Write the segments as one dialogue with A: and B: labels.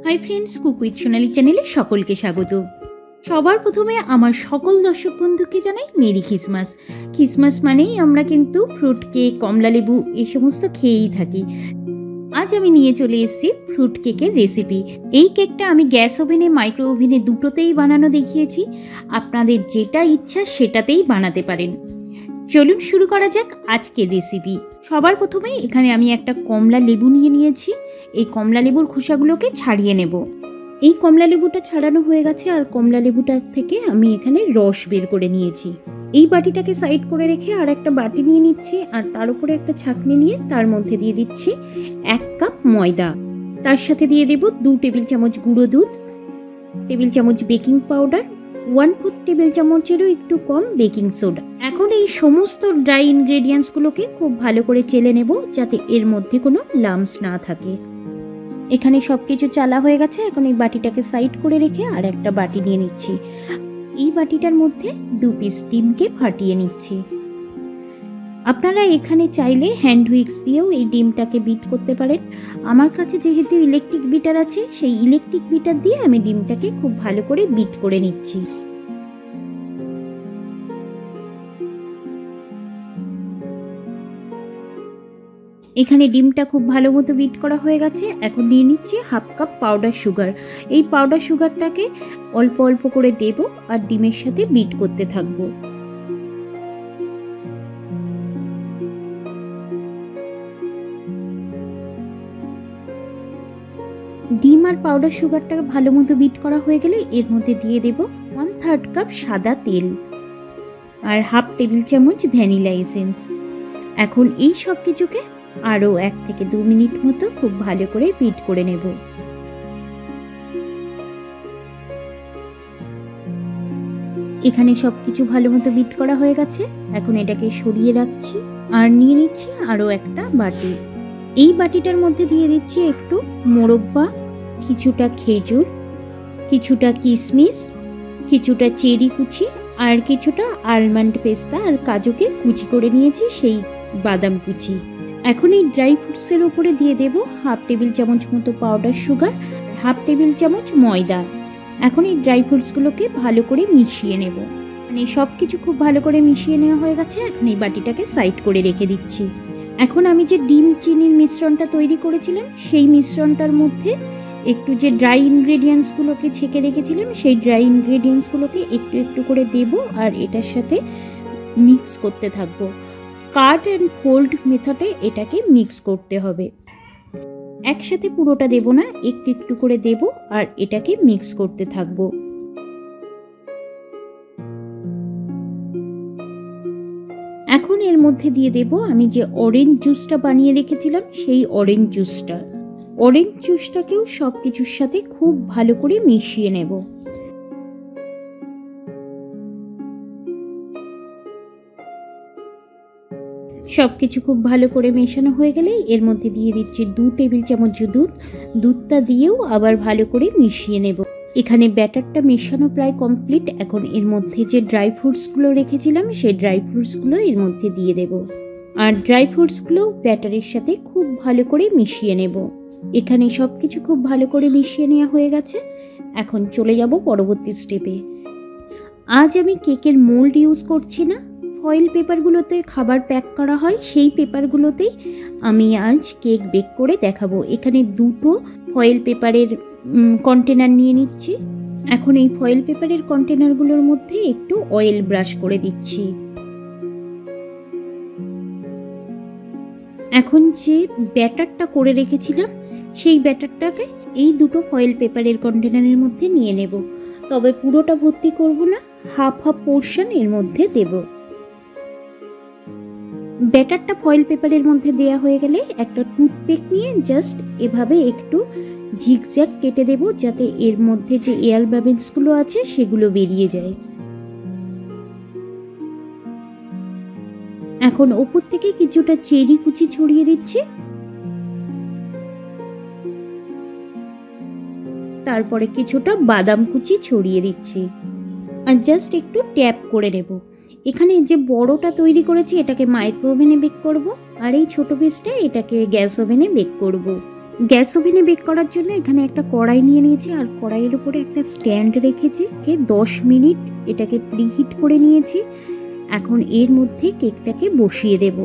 A: Hi friends, cook with সোনালি চ্যানেলে সকলকে স্বাগত। সবার প্রথমে আমার সকল দর্শক বন্ধুকে জানাই মেরি খ্রিসমাস। খ্রিসমাস মানেই আমরা কিন্তু ফ্রুট কেক, কমলা লেবু এই সমস্ত খেয়েই থাকি। আজ আমি নিয়ে চলে এসেছি ফ্রুট কেকের রেসিপি। এই কেকটা আমি গ্যাস ওভেনে, মাইক্রো ওভেনে দুটোতেই বানানো দেখিয়েছি। আপনাদের যেটা ইচ্ছা সেটাতেই বানাতে পারেন। চলুন শুরু করা যাক আজকের রেসিপি। সবার প্রথমে এখানে আমি একটা কমলা লেবু নিয়েছি। এই কমলা লেবুর খোসাগুলোকে ছাড়িয়ে নেব। এই কমলা লেবুটা ছাড়ানো হয়ে গেছে আর কমলা লেবুটা থেকে আমি এখানে রস বের করে নিয়েছি। এই বাটিটাকে সাইড করে রেখে আর একটা বাটি নিয়ে নিচ্ছি আর তার উপরে একটা ছাঁকনি নিয়ে তার মধ্যে দিয়ে দিচ্ছি 1 কাপ ময়দা। তার সাথে দিয়ে দেব 2 টেবিল চামচ গুঁড়ো দুধ, টেবিল চামচ বেকিং পাউডার, 1/4 টেবিল চামচেরও একটু কম বেকিং সোডা। এখন এই সমস্ত ড্রাই ইনগ্রেডিয়েন্টসগুলোকে খুব ভালো করে চেলে নেব যাতে এর মধ্যে কোনো লাম্পস না থাকে। এখানে সব কিছু চালা হয়ে গেছে। এখন এই বাটিটাকে সাইড করে রেখে আর একটা বাটি নিয়ে নিচ্ছি। এই বাটিটার মধ্যে 2 পিস ডিমকে ফাটিয়ে নিচ্ছি। আপনারা এখানে চাইলে হ্যান্ড হুইক্স দিয়েও এই ডিমটাকে বিট করতে পারেন। আমার কাছে যেহেতু ইলেকট্রিক বিটার আছে, সেই ইলেকট্রিক বিটার দিয়ে আমি ডিমটাকে খুব ভালো করে বিট করে নিচ্ছি। এখানে ডিমটা খুব ভালো মতো বিট করা হয়ে গেছে। এখন নিয়ে নিচ্ছি 1/2 কাপ পাউডার সুগার। এই পাউডার সুগারটাকে অল্প অল্প করে দেব আর ডিমের সাথে বিট করতে থাকবো। ডিম আর পাউডার সুগারটাকে ভালো মতো বিট করা হয়ে গেলে এর মধ্যে দিয়ে দেব 1/3 কাপ সাদা তেল আর 1/2 টেবিল চামচ ভ্যানিলা এসেন্স। এখন এই সব কিছুকে আরও 1 থেকে 2 মিনিট মতো খুব ভালো করে বিট করে নেব। এখানে সব কিছু ভালো মতো বিট করা হয়ে গেছে। এখন এটাকে সরিয়ে রাখছি আর নিয়ে নিচ্ছি আরও একটা বাটি। এই বাটিটার মধ্যে দিয়ে দিচ্ছি একটু মোরব্বা, কিছুটা খেজুর, কিছুটা কিশমিশ, কিছুটা চেরি কুচি আর কিছুটা আলমন্ড পেস্তা আর কাজুকে কুচি করে নিয়েছি, সেই বাদাম কুচি। এখন এই ড্রাই ফ্রুটসের উপরে দিয়ে দেব 1/2 টেবিল চামচ মতো পাউডার সুগার, 1/2 টেবিল চামচ ময়দা। এখন এই ড্রাই ফ্রুটসগুলোকে ভালো করে মিশিয়ে নেব। মানে সব কিছু খুব ভালো করে মিশিয়ে নেওয়া হয়ে গেছে। এখন এই বাটিটাকে সাইড করে রেখে দিচ্ছি। এখন আমি যে ডিম চিনির মিশ্রণটা তৈরি করেছিলাম, সেই মিশ্রণটার মধ্যে একটু যে ড্রাই ইনগ্রেডিয়েন্টসগুলোকে ছেঁকে রেখেছিলাম, সেই ড্রাই ইনগ্রেডিয়েন্টসগুলোকে একটু একটু করে দেব আর এটার সাথে মিক্স করতে থাকবো। কাট অ্যান্ড ফোল্ড মেথডে এটাকে মিক্স করতে হবে। একসাথে পুরোটা দেব না, একটু একটু করে দেব আর এটাকে মিক্স করতে থাকবো। এখন এর মধ্যে দিয়ে দেব আমি যে অরেঞ্জ জুসটা বানিয়ে রেখেছিলাম, সেই অরেঞ্জ জুসটা। অরেঞ্জ জুসটাকেও সব কিছুর সাথে খুব ভালো করে মিশিয়ে নেব। সব কিছু খুব ভালো করে মেশানো হয়ে গেলে এর মধ্যে দিয়ে দিচ্ছি 2 টেবিল চামচ দুধ। দুধটা দিয়েও আবার ভালো করে মিশিয়ে নেব। এখানে ব্যাটারটা মেশানো প্রায় কমপ্লিট। এখন এর মধ্যে যে ড্রাই ফ্রুটসগুলো রেখেছিলাম, সেই ড্রাই ফ্রুটসগুলো এর মধ্যে দিয়ে দেব আর ড্রাই ফ্রুটসগুলো ব্যাটারের সাথে খুব ভালো করে মিশিয়ে নেব। এখানে সব কিছু খুব ভালো করে মিশিয়ে নেওয়া হয়ে গেছে। এখন চলে যাব পরবর্তী স্টেপে। আজ আমি কেকের মোল্ড ইউজ করছি না, ফয়েল পেপারগুলোতে খাবার প্যাক করা হয়, সেই পেপারগুলোতেই আমি আজ কেক বেক করে দেখাবো। এখানে 2টো ফয়েল পেপারের কন্টেনার নিয়ে নিচ্ছি। এখন এই ফয়েল পেপারের কন্টেনারগুলোর মধ্যে একটু অয়েল ব্রাশ করে দিচ্ছি। এখন যে ব্যাটারটা করে রেখেছিলাম, সেই ব্যাটারটাকে এই 2টো ফয়েল পেপারের কন্টেনারের মধ্যে নিয়ে নেব। তবে পুরোটা ভর্তি করব না, হাফ হাফ পোর্শন এর মধ্যে দেব। ব্যাটারটা ফয়েল পেপারের মধ্যে দেয়া হয়ে গেলে একটা টুথপিক নিয়ে জাস্ট এভাবে একটু ঝিকঝ্যাক কেটে দেব, যাতে এর মধ্যে যে এয়ার বাবলসগুলো আছে সেগুলো বেরিয়ে যায়। এখন ওপর থেকে কিছুটা চেরি কুচি ছড়িয়ে দিচ্ছি। তারপরে কিছুটা বাদাম কুচি ছড়িয়ে দিচ্ছি আর জাস্ট একটু ট্যাপ করে নেব। এখানে যে বড়টা তৈরি করেছি এটাকে মাইক্রো ওভেনে বেক করব আর এই ছোট পিসটা এটাকে গ্যাস ওভেনে বেক করব। গ্যাস ওভেনে বেক করার জন্য এখানে একটা কড়াই নিয়ে নিয়েছি, আর কড়াইয়ের উপরে একটা স্ট্যান্ড রেখেছি। 10 মিনিট এটাকে প্রিহিট করে নিয়েছি। এখন এর মধ্যে কেকটাকে বসিয়ে দেব,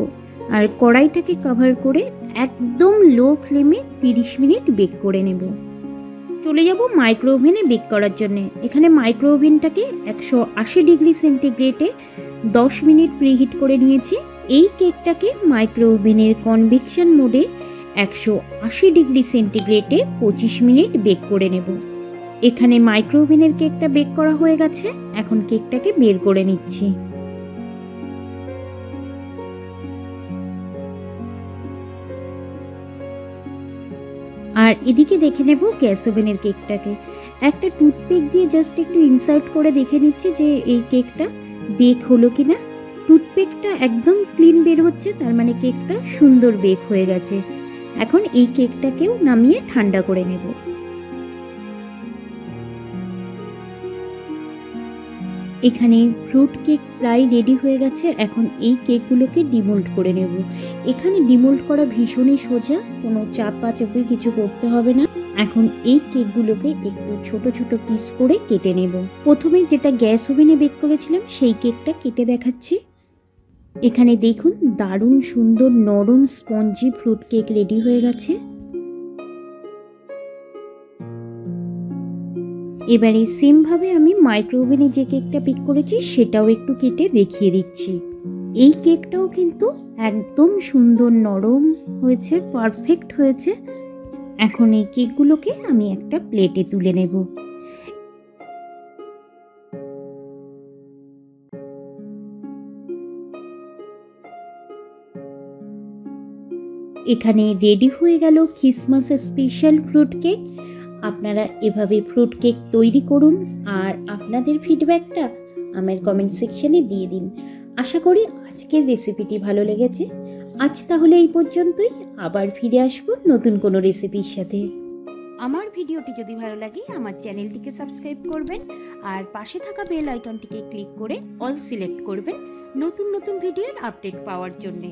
A: আর কড়াইটাকে কভার করে একদম লো ফ্লেমে 30 মিনিট বেক করে নেব। চলে যাব মাইক্রো ওভেনে বেক করার জন্য। এখানে মাইক্রো ওভেনটাকে 180 ডিগ্রি সেন্টিগ্রেডে 10 মিনিট প্রিহিট করে নিয়েছি। এই কেকটাকে মাইক্রো ওভেনের কনভেকশন মোডে 180 ডিগ্রি সেন্টিগ্রেডে 25 মিনিট বেক করে নেব। এখানে মাইক্রো ওভেনের কেকটা বেক করা হয়ে গেছে। এখন কেকটাকে বের করে নিচ্ছি। আর এদিকে দেখে নেব গ্যাস ওভেনের কেকটাকে। একটা টুথপিক দিয়ে জাস্ট একটু ইনসার্ট করে দেখে নিচ্ছি যে এই কেকটা বেক হলো কিনা। টুথপিকটা একদম ক্লিন বের হচ্ছে, তার মানে কেকটা সুন্দর বেক হয়ে গেছে। এখন এই কেকটাকেও নামিয়ে ঠান্ডা করে নেব। এখানে ফ্রুট কেক প্রায় রেডি হয়ে গেছে। এখন এই কেকগুলোকে ডিমোল্ড করে নেব। এখানে ডিমোল্ড করা ভীষণই সোজা, কোনো চাপাচাপি কিছু করতে হবে না। এখন এই কেকগুলোকে একটু ছোট ছোট পিস করে কেটে নেব। প্রথমে যেটা গ্যাস ওভেনে বেক করেছিলাম সেই কেকটা কেটে দেখাচ্ছি। এখানে দেখুন দারুণ সুন্দর নরম স্পঞ্জি ফ্রুট কেক রেডি হয়ে গেছে। এবারে সেমভাবে আমি মাইক্রো ওভেনে যে কেকটা বেক করেছি সেটাও একটু কেটে দেখিয়ে দিচ্ছি। এই কেকটাও কিন্তু একদম সুন্দর নরম হয়েছে, পারফেক্ট হয়েছে। এখন এই কেকগুলোকে আমি একটা প্লেটে তুলে নেব। এখানে রেডি হয়ে গেল খ্রিসমাস স্পেশাল ফ্রুট কেক। আপনারা এভাবে ফ্রুট কেক তৈরি করুন, আর আপনাদের ফিডব্যাকটা আমার কমেন্ট সেকশনে দিয়ে দিন। আশা করি আজকের রেসিপিটি ভালো লেগেছে। আজ তাহলে এই পর্যন্তই, আবার ফিরে আসবো নতুন কোনো রেসিপির সাথে। আমার ভিডিওটি যদি ভালো লাগে আমার চ্যানেলটিকে সাবস্ক্রাইব করবেন, আর পাশে থাকা বেল আইকনটিকে ক্লিক করে অল সিলেক্ট করবেন নতুন নতুন ভিডিওর আপডেট পাওয়ার জন্যে।